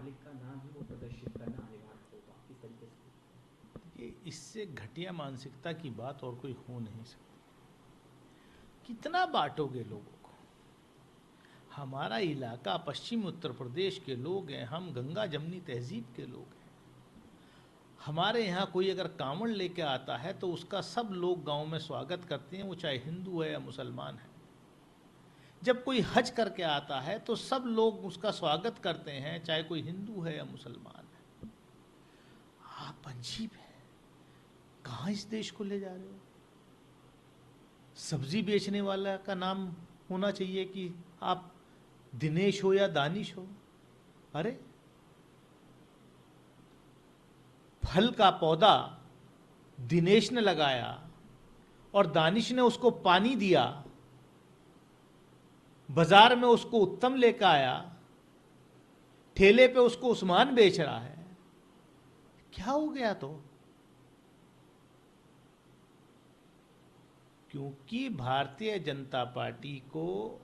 मालिक का नाम ही वो प्रदर्शित करना अनिवार्य होगा, किस तरीके से? इससे घटिया मानसिकता की बात और कोई हो नहीं सकती। कितना बांटोगे लोगों को? हमारा इलाका पश्चिमी उत्तर प्रदेश के लोग हैं, हम गंगा जमनी तहजीब के लोग हैं। हमारे यहाँ कोई अगर कांवड़ लेके आता है तो उसका सब लोग गांव में स्वागत करते हैं, वो चाहे हिंदू है या मुसलमान है। जब कोई हज करके आता है तो सब लोग उसका स्वागत करते हैं, चाहे कोई हिंदू है या मुसलमान है। आप अजीब है, कहाँ इस देश को ले जा रहे हो? सब्जी बेचने वाला का नाम होना चाहिए कि आप दिनेश हो या दानिश हो? अरे फल का पौधा दिनेश ने लगाया और दानिश ने उसको पानी दिया, बाजार में उसको उत्तम लेकर आया, ठेले पे उसको उस्मान बेच रहा है। क्या हो गया? तो क्योंकि भारतीय जनता पार्टी को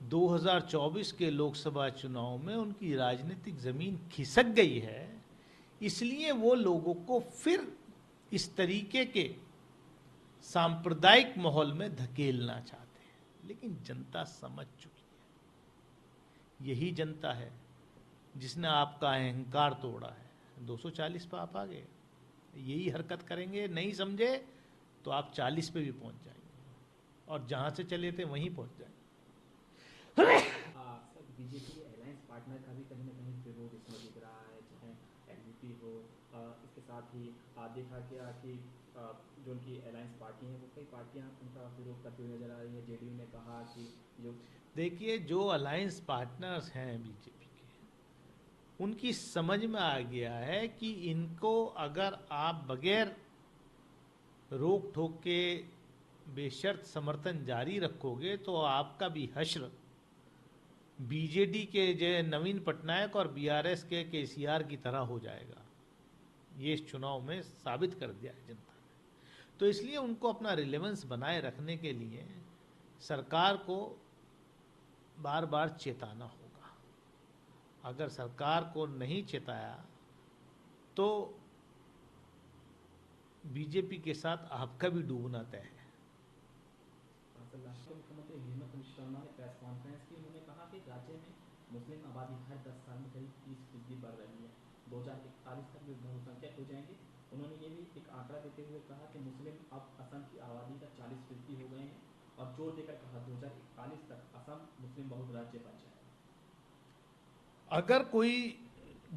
2024 के लोकसभा चुनाव में उनकी राजनीतिक जमीन खिसक गई है, इसलिए वो लोगों को फिर इस तरीके के सांप्रदायिक माहौल में धकेलना चाहते हैं। लेकिन जनता समझ चुकी है। यही जनता है जिसने आपका अहंकार तोड़ा है। 240 पर आप आ गए, यही हरकत करेंगे, नहीं समझे तो आप 40 पे भी पहुंच जाएंगे और जहां से चले थे वहीं पहुंच जाएंगे। सर, बीजेपी के अलायंस पार्टनर का भी कहीं ना कहीं विरोध इसमें दिख रहा है, चाहे एलजेपी हो। इसके साथ ही देखा गया कि जो उनकी अलायंस पार्टी है वो कई पार्टियां उनका विरोध करते हुए नजर आ रही है। जेडीयू ने कहा कि जो देखिए, जो अलायंस पार्टनर्स हैं बीजेपी के, उनकी समझ में आ गया है कि इनको अगर आप बगैर रोक टोक के बेशर्त समर्थन जारी रखोगे तो आपका भी हश्र बीजेडी के जय नवीन पटनायक और बीआरएस के केसीआर की तरह हो जाएगा। ये इस चुनाव में साबित कर दिया है जनता ने। तो इसलिए उनको अपना रिलेवेंस बनाए रखने के लिए सरकार को बार बार चेताना होगा। अगर सरकार को नहीं चेताया तो बीजेपी के साथ आपका भी डूबना तय है। राष्ट्रीय मुख्यमंत्री हेमंत शर्मा ने प्रेस कॉन्फ्रेंस की, उन्होंने कहा कि राज्य में मुस्लिम आबादी हर 10 साल में करीब 30% बढ़ रही है, 2041 तक वे बहुसंख्यक हो जाएंगे। उन्होंने ये भी एक आंकड़ा देते हुए कहा कि मुस्लिम अब असम की आबादी का 40% हो गए हैं और जोर देकर कहा 2041 तक असम मुस्लिम बहुल राज्य बन जाएगा। अगर कोई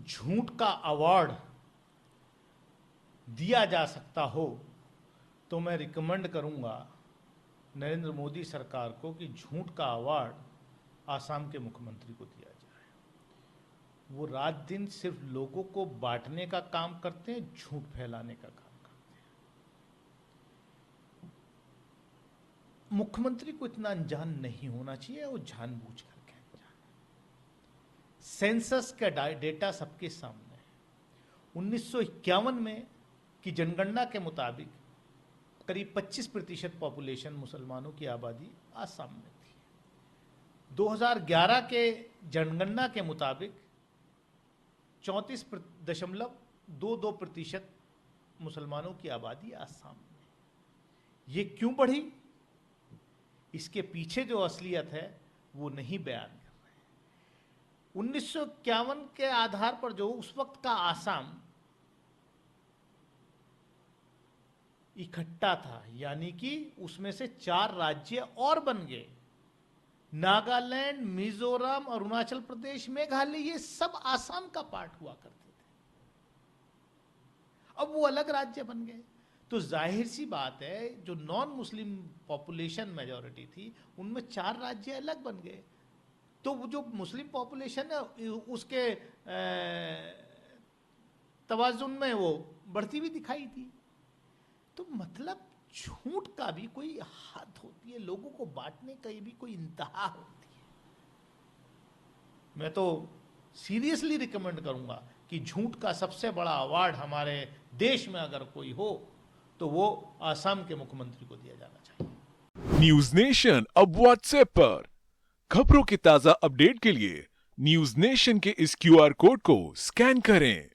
झूठ का अवार्ड दिया जा सकता हो तो मैं रिकमेंड करूंगा नरेंद्र मोदी सरकार को कि झूठ का अवार्ड आसाम के मुख्यमंत्री को दिया जाए। वो रात दिन सिर्फ लोगों को बांटने का काम करते हैं, झूठ फैलाने का काम करते हैं। मुख्यमंत्री को इतना अनजान नहीं होना चाहिए, वो जानबूझ करके अनजान है। सेंसस का डेटा सबके सामने है। 1951 में की जनगणना के मुताबिक करीब 25% पॉपुलेशन मुसलमानों की आबादी आसाम में थी। 2011 के जनगणना के मुताबिक 34.22% मुसलमानों की आबादी आसाम में। ये क्यों बढ़ी, इसके पीछे जो असलियत है वो नहीं बयान कर रहे हैं। 1951 के आधार पर जो उस वक्त का आसाम इकट्ठा था, यानी कि उसमें से 4 राज्य और बन गए। नागालैंड, मिजोरम, अरुणाचल प्रदेश, मेघालय, ये सब आसाम का पार्ट हुआ करते थे। अब वो अलग राज्य बन गए। तो जाहिर सी बात है, जो नॉन मुस्लिम पॉपुलेशन मेजॉरिटी थी उनमें 4 राज्य अलग बन गए। तो जो मुस्लिम पॉपुलेशन है उसके तवाजुन में वो बढ़ती हुई दिखाई थी। तो मतलब झूठ का भी कोई हद होती है, लोगों को बांटने का भी कोई इंतहा होती है। मैं तो सीरियसली रिकमेंड करूंगा कि झूठ का सबसे बड़ा अवार्ड हमारे देश में अगर कोई हो तो वो आसाम के मुख्यमंत्री को दिया जाना चाहिए। न्यूज नेशन अब व्हाट्सएप पर खबरों की ताजा अपडेट के लिए न्यूज नेशन के इस क्यूआर कोड को स्कैन करें